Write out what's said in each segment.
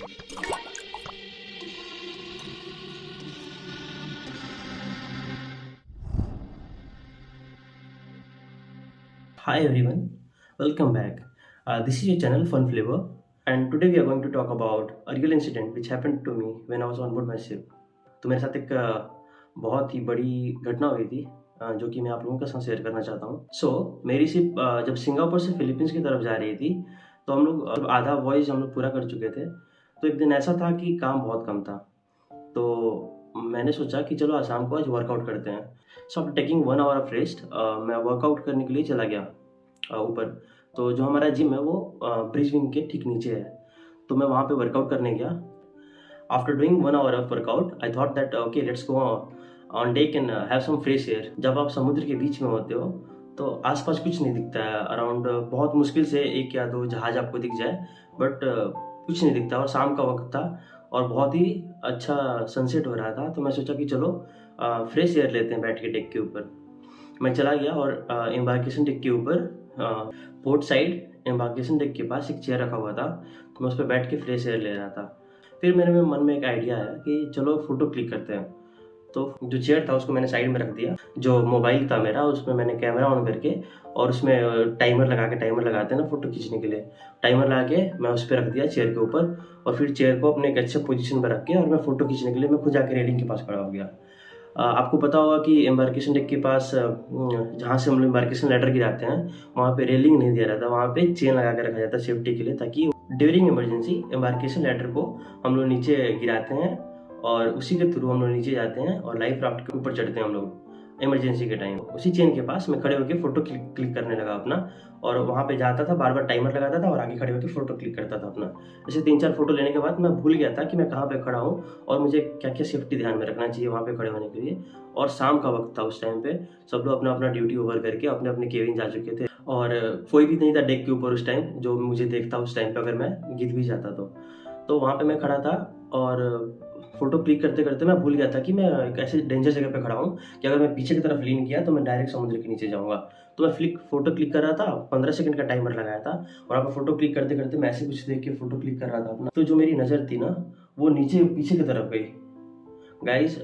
Hi everyone, welcome back. This is your channel Fun Flavor, and today we are going to talk about a real incident which happened to me when I was on board my ship. तो मेरे साथ एक बहुत ही बड़ी घटना हुई थी, जो कि मैं आप लोगों के साथ शेयर करना चाहता हूँ। मेरी शिप जब सिंगापुर से फिलीपींस की तरफ जा रही थी, तो हम लोग आधा वॉयज हम लोग पूरा कर चुके थे। तो एक दिन ऐसा था कि काम बहुत कम था, तो मैंने सोचा कि चलो आज शाम को आज वर्कआउट करते हैं। So after taking 1 hour of rest मैं वर्कआउट करने के लिए चला गया ऊपर। तो जो हमारा जिम है वो ब्रिज विंग के ठीक नीचे है, तो मैं वहाँ पे वर्कआउट करने गया। After doing 1 hour of workout I thought that okay let's go on deck and have some fresh air. जब आप समुद्र के बीच में होते हो तो आसपास कुछ नहीं दिखता है अराउंड, बहुत मुश्किल से एक या दो जहाज आपको दिख जाए, बट कुछ नहीं दिखता। और शाम का वक्त था और बहुत ही अच्छा सनसेट हो रहा था, तो मैं सोचा कि चलो फ्रेश एयर लेते हैं बैठ के डेक के ऊपर। मैं चला गया और एम्बार्केशन डेक के ऊपर पोर्ट साइड एम्बार्केशन डेक के पास एक चेयर रखा हुआ था, तो मैं उस पर बैठ के फ्रेश एयर ले रहा था। फिर मेरे मन में एक आइडिया आया कि चलो फोटो क्लिक करते हैं। तो जो चेयर था उसको मैंने साइड में रख दिया, जो मोबाइल था मेरा उसमें मैंने कैमरा ऑन करके और उसमें टाइमर लगाते हैं ना फोटो खींचने के लिए, टाइमर लगा के मैं उस पर रख दिया चेयर के ऊपर। और फिर चेयर को अपने एक अच्छे पोजीशन पर रख के और मैं फोटो खींचने के लिए मैं खुद जाके रेलिंग के पास खड़ा हो गया। आपको पता होगा कि एम्बार्केशन डेक के पास जहाँ से हम लोग एम्बार्केशन लेटर गिराते हैं वहाँ पे रेलिंग नहीं दिया जाता, वहाँ पे चेन लगा के रखा जाता है सेफ्टी के लिए, ताकि ड्यूरिंग इमरजेंसी एम्बार्केशन लेटर को हम लोग नीचे गिराते हैं और उसी के थ्रू हम लोग नीचे जाते हैं और लाइफ राफ्ट के ऊपर चढ़ते हैं हम लोग इमरजेंसी के टाइम। उसी चेन के पास मैं खड़े होकर फोटो क्लिक करने लगा अपना, और वहाँ पे जाता था, बार बार टाइमर लगाता था और आगे खड़े होकर फोटो क्लिक करता था अपना। ऐसे 3-4 फोटो लेने के बाद मैं भूल गया था कि मैं कहाँ पे खड़ा हूँ और मुझे क्या क्या सेफ्टी ध्यान में रखना चाहिए वहाँ पे खड़े होने के लिए। और शाम का वक्त था उस टाइम पे, सब लोग अपना अपना ड्यूटी ओवर करके अपने अपने केबिन जा चुके थे और कोई भी नहीं था डेक के ऊपर उस टाइम जो मुझे देखता उस टाइम पे अगर मैं गिर भी जाता तो वहाँ पे मैं खड़ा था और फोटो क्लिक करते करते मैं भूल गया था कि मैं एक ऐसे डेंजर जगह पे खड़ा हूँ कि अगर मैं पीछे की तरफ लीन किया तो मैं डायरेक्ट समुद्र के नीचे जाऊँगा। तो मैं फोटो क्लिक कर रहा था, 15 सेकंड का टाइमर लगाया था और वहाँ पे फोटो क्लिक करते करते मैं ऐसे कुछ देख के फोटो क्लिक कर रहा था अपना। तो जो मेरी नज़र थी ना वो नीचे पीछे की तरफ गई गाइस।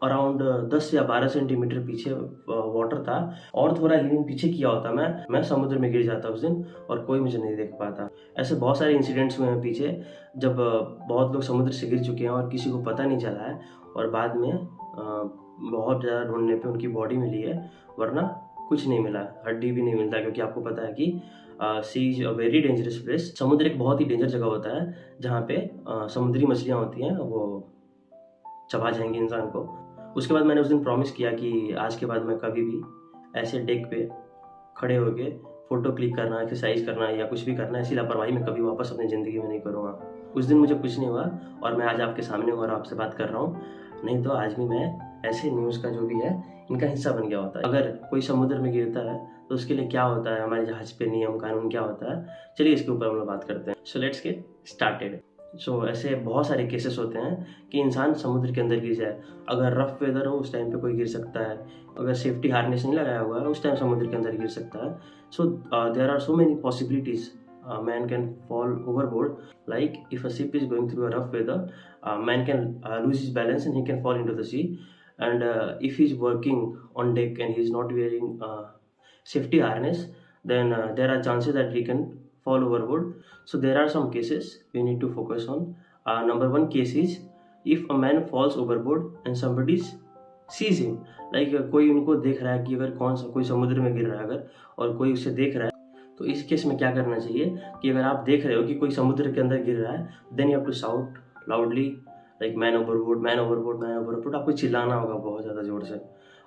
अराउंड 10 या 12 सेंटीमीटर पीछे वाटर था, और थोड़ा लीन पीछे किया होता मैं समुद्र में गिर जाता उस दिन और कोई मुझे नहीं देख पाता। ऐसे बहुत सारे इंसिडेंट्स हुए हैं पीछे, जब बहुत लोग समुद्र से गिर चुके हैं और किसी को पता नहीं चला है और बाद में बहुत ज़्यादा ढूंढने पे उनकी बॉडी मिली है, वरना कुछ नहीं मिला, हड्डी भी नहीं मिलता। क्योंकि आपको पता है कि sea is a very dangerous place. समुद्र एक बहुत ही डेंजर जगह होता है जहाँ पे समुद्री मछलियाँ होती हैं, वो चबा जाएंगी इंसान को। उसके बाद मैंने उस दिन प्रॉमिस किया कि आज के बाद मैं कभी भी ऐसे डेक पे खड़े होके फ़ोटो क्लिक करना, एक्सरसाइज करना या कुछ भी करना, ऐसी लापरवाही मैं कभी वापस अपनी ज़िंदगी में नहीं करूँगा। उस दिन मुझे कुछ नहीं हुआ और मैं आज आपके सामने हूँ और आपसे बात कर रहा हूँ, नहीं तो आज भी मैं ऐसे न्यूज़ का जो भी है इनका हिस्सा बन गया होता। अगर कोई समुद्र में गिरता है तो उसके लिए क्या होता है, हमारे जहाज़ पे नियम कानून क्या होता है, चलिए इसके ऊपर हम लोग बात करते हैं। So let's get started. ऐसे बहुत सारे केसेस होते हैं कि इंसान समुद्र के अंदर गिर जाए। अगर रफ वेदर हो उस टाइम पे कोई गिर सकता है, अगर सेफ्टी हार्नेस नहीं लगाया हुआ है उस टाइम समुद्र के अंदर गिर सकता है। So there are so many possibilities man can fall overboard. Like if a ship is going through a rough weather, man can lose his balance and he can fall into the sea. And if he's working on deck and he's not wearing safety harness, then there are chances that he can fall overboard. So there are some cases we need to focus on. Number one case is if a man falls overboard and somebody sees him, like कोई उनको देख रहा है कि अगर कोई समुद्र में गिर रहा है अगर, और कोई उसे देख रहा है, तो इस केस में क्या करना चाहिए कि अगर आप देख रहे हो कि कोई समुद्र के अंदर गिर रहा है, then you have to shout loudly like man overboard, man overboard, man overboard. आपको चिल्लाना होगा बहुत ज़्यादा ज़ोर से,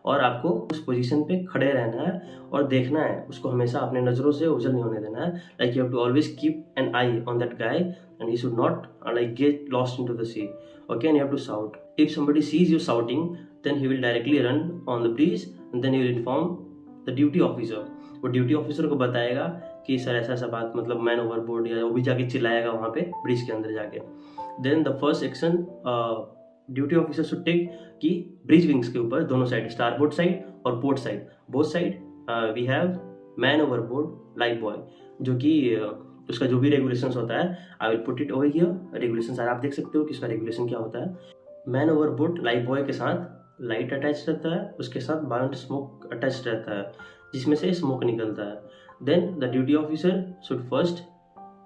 और आपको उस पोजीशन पे खड़े रहना है और देखना है उसको, हमेशा अपने नज़रों से ओझल नहीं होने देना है। Like you have to always keep an eye on that guy and he should not like get lost into the sea. Okay, and you have to shout. If somebody sees you shouting, then he will directly run on the breeze and then he will inform the duty officer. वो duty officer को बताएगा कि sir ऐसा ऐसा बात, मतलब man overboard, या वो भी जाके चिल्लाएगा वहाँ पे ब्रिज के अंदर जाके। Then the first action duty officer should take कि ब्रिज विंग्स के ऊपर दोनों साइड, स्टारबोर्ड साइड और port side, both side we have man overboard lifebuoy, जो कि उसका जो भी रेगुलेशंस होता है I will put it over here. Regulations आप देख सकते हो कि उसका रेगुलेशन क्या होता है। मैन ओवरबोर्ड लाइफ बॉय के साथ लाइट अटैच रहता है, उसके साथ बायोनेट स्मोक अटैच रहता है जिसमें से स्मोक निकलता है। Then the duty officer should first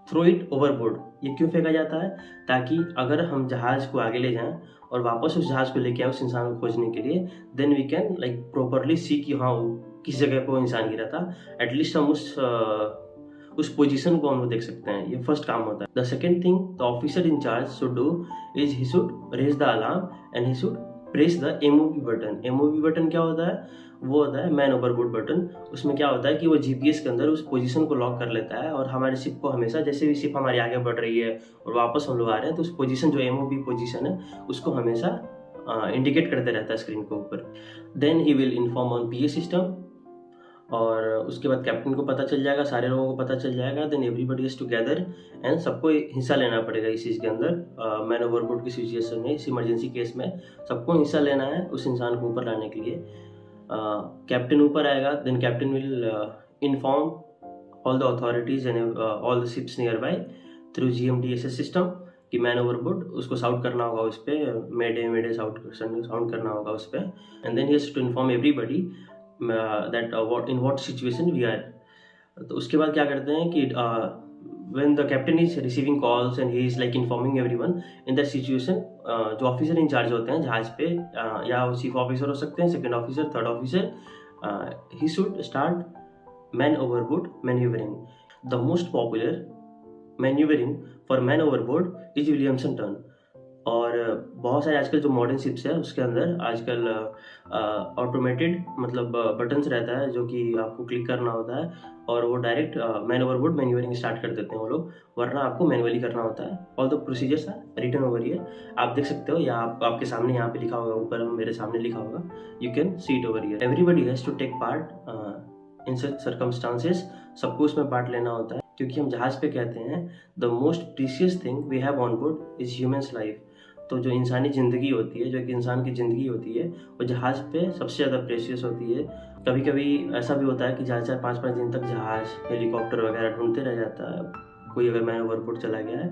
throw it overboard. ये क्यों फेंका जाता है? ताकि अगर हम जहाज को आगे ले जाएं और वापस उस जहाज को लेके आए उस इंसान को खोजने के लिए, then we can like properly see कि हाँ किस जगह पर वो इंसान गिरा था। एटलीस्ट हम उस पोजीशन को हम लोग देख सकते हैं। ये फर्स्ट काम होता है। The second thing the officer in charge should do is he should raise the alarm and he should press the MOB button. MOB button क्या होता है? वो होता है मैन ओवरबोर्ड बटन। उसमें क्या होता है कि वो जीपीएस के अंदर उस पोजीशन को लॉक कर लेता है और हमारे शिप को हमेशा, जैसे भी शिप हमारी आगे बढ़ रही है और वापस हम लोग आ रहे हैं, तो उस पोजीशन जो एमओवी पोजीशन है उसको हमेशा इंडिकेट करते रहता है स्क्रीन के ऊपर। Then he will inform on PA system, और उसके बाद कैप्टन को पता चल जाएगा, सारे लोगों को पता चल जाएगा। Then everybody is together and सबको हिस्सा लेना पड़ेगा इस चीज़ के अंदर। मैन ओवरबोर्ड की सिचुएशन में, इस इमरजेंसी केस में सबको हिस्सा लेना है उस इंसान को ऊपर लाने के लिए। कैप्टन ऊपर आएगा, then captain will inform all the authorities and all the ships nearby through GMDSS system कि मैन ओवरबोर्ड उसको साउट करना होगा उस पर, मेडे साउंड करना होगा उस पर। And then he has to inform everybody that in what situation we are। तो उसके बाद क्या करते हैं कि when the captain is receiving calls and he is like informing everyone in that situation, जो ऑफिसर इंचार्ज होते हैं जहाज पे, या चीफ ऑफिसर हो सकते हैं, second officer, third officer, he should start man overboard maneuvering। the most popular maneuvering for man overboard is Williamson turn। और बहुत सारे आजकल जो मॉडर्न शिप्स है उसके अंदर आजकल ऑटोमेटेड मतलब बटन्स रहता है जो कि आपको क्लिक करना होता है और वो direct man overboard manoeuvring start कर देते हैं वो लोग, वरना आपको मैनुअली करना होता है। All the procedures are written over here. आप देख सकते हो, या आपके सामने यहाँ पे लिखा होगा, ऊपर मेरे सामने लिखा होगा, you can see it over here. Everybody has to take part in such circumstances. सबको उसमें पार्ट लेना होता है क्योंकि हम जहाज पे कहते हैं the most precious thing we have on board is humans life. तो जो इंसानी ज़िंदगी होती है, जो एक इंसान की ज़िंदगी होती है, वो जहाज़ पे सबसे ज़्यादा प्रेशियस होती है। कभी कभी ऐसा भी होता है कि 4-4 5-5 दिन तक जहाज़, हेलीकॉप्टर वगैरह ढूंढते रह जाता है। कोई अगर मैन ओवरबोर्ड चला गया है,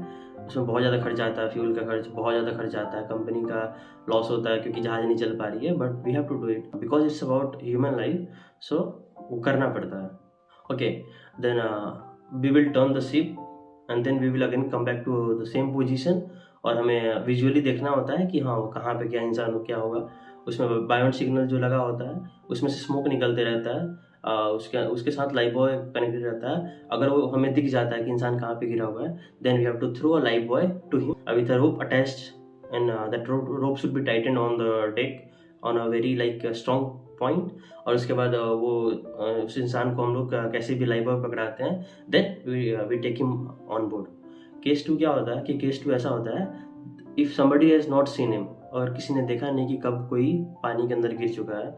उसमें बहुत ज़्यादा खर्च आता है, फ्यूल का खर्च बहुत ज़्यादा खर्च आता है, कंपनी का लॉस होता है क्योंकि जहाज़ नहीं चल पा रही है। But we have to do it because it's about human life, so वो करना पड़ता है। Okay, then we will turn the ship and then we will again come back to the same position. और हमें विजुअली देखना होता है कि हाँ वो कहाँ पे क्या इंसान हो, क्या होगा। उसमें बायोनेट सिग्नल जो लगा होता है उसमें से स्मोक निकलते रहता है। उसके साथ लाइफ बॉय कनेक्टेड रहता है। अगर वो हमें दिख जाता है कि इंसान कहाँ पे गिरा हुआ है, then we have to throw a lifebuoy to him with a rope attached and that rope should be tightened on the deck on a very like strong point. और उसके बाद उस इंसान को हम लोग कैसे भी लाइफ बॉय पकड़ाते हैं, then we take him on board. Case 2 क्या होता है कि केस 2 ऐसा होता है, if somebody has not seen him, और किसी ने देखा नहीं कि कब कोई पानी के अंदर गिर चुका है,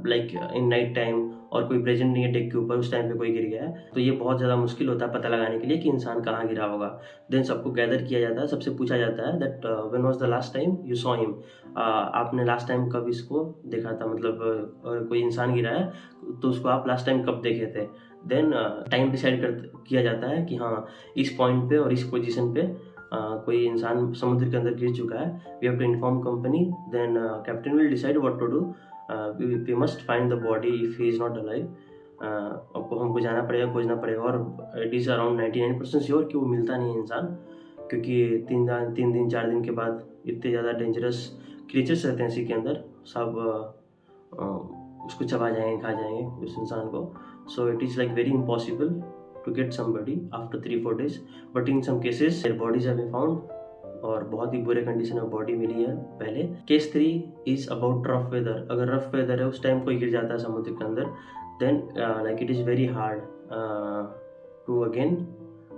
लाइक इन नाइट टाइम, और कोई प्रेजेंट नहीं है डेक के ऊपर, उस टाइम पे कोई गिर गया है, तो ये बहुत ज़्यादा मुश्किल होता है पता लगाने के लिए कि इंसान कहाँ गिरा होगा। देन सबको गैदर किया जाता है, सबसे पूछा जाता है that when was the last time you saw him. आपने लास्ट टाइम कब इसको देखा था, मतलब अगर कोई इंसान गिरा है तो उसको आप लास्ट टाइम कब देखे थे। देन टाइम डिसाइड किया जाता है कि हाँ इस पॉइंट पे और इस पोजीशन पे कोई इंसान समुद्र के अंदर गिर चुका है। We have to inform company, then captain will decide what to do. We must find the body if he is not alive. आपको हमको जाना पड़ेगा, खोजना पड़ेगा, और इट इज़ अराउंड 99% श्योर कि वो मिलता नहीं है इंसान, क्योंकि 3 दिन 4 दिन के बाद इतने ज़्यादा डेंजरस क्रीचर्स रहते हैं इसी के अंदर, सब उसको चबा जाएंगे, खा जाएंगे उस इंसान को। So it is like very impossible to get somebody after 3-4 days, but in some cases their bodies have been found, और बहुत ही बुरे कंडीशन में बॉडी मिली है पहले। Case 3 is about rough weather. अगर रफ वेदर है, उस टाइम कोई गिर जाता है समुद्र के अंदर, then like it is very hard to again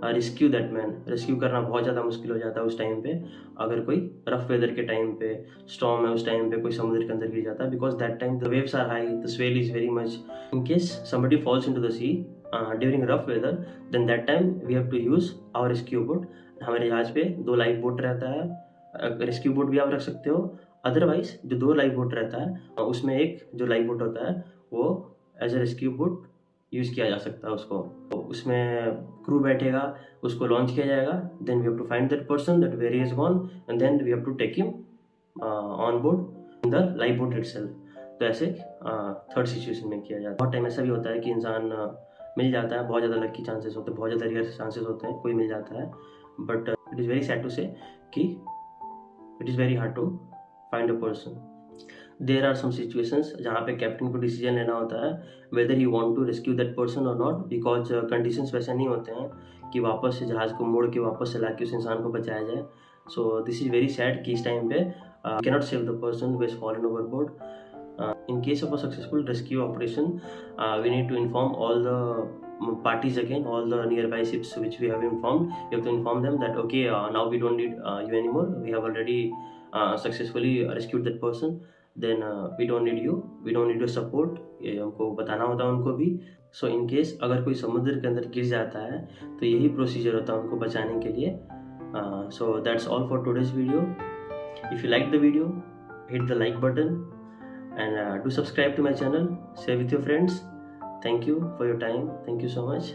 rescue that man. Rescue करना बहुत ज़्यादा मुश्किल हो जाता है उस टाइम पे, अगर कोई रफ वेदर के टाइम पे, स्टॉर्म है उस टाइम पे कोई समुद्र के अंदर गिर जाता है, because that time the waves are high, the swell is very much. In case somebody falls into the sea during rough weather, then that time we have to use our rescue boat. हमारे जहाज पे 2 life boat रहता है, rescue boat भी आप रख सकते हो। अदरवाइज जो 2 लाइफ बोट रहता है उसमें एक जो लाइफ बोट होता है वो as a rescue boat use किया जा सकता है उसको। तो उसमें क्रू बैठेगा, उसको लॉन्च किया जाएगा, then we have to find that person that where he is gone and then we have to take him on board in the lifeboat itself. तो ऐसे थर्ड सिचुएशन में किया जाता है। बहुत टाइम ऐसा भी होता है कि इंसान मिल जाता है, बहुत ज़्यादा लकी चांसेस होते हैं, बहुत ज़्यादा रेयर चांसेस होते हैं, कोई मिल जाता है, but it is very sad to say कि it is very hard to find a person. There are some situations जहाँ पे कैप्टन को डिसीजन लेना होता है whether he want to rescue that person और नॉट, बिकॉज कंडीशंस वैसे नहीं होते हैं कि वापस से जहाज़ को मोड़ के वापस से लाके उस इंसान को बचाया जाए। So this is very sad कि इस टाइम पे cannot save the person who has fallen overboard. In case of a successful rescue operation, we need to inform all the parties again, all the nearby ships which we have informed. We have to inform them that okay, now we don't need you anymore. We have already successfully rescued that person. Then we don't need you. We don't need your support. ये हमको बताना होता है उनको भी. So in case अगर कोई समुद्र के अंदर गिर जाता है तो यही प्रोसीजर होता है उनको बचाने के लिए. So that's all for today's video. If you like the video, hit the like button and do subscribe to my channel. Share with your friends. Thank you for your time. Thank you so much.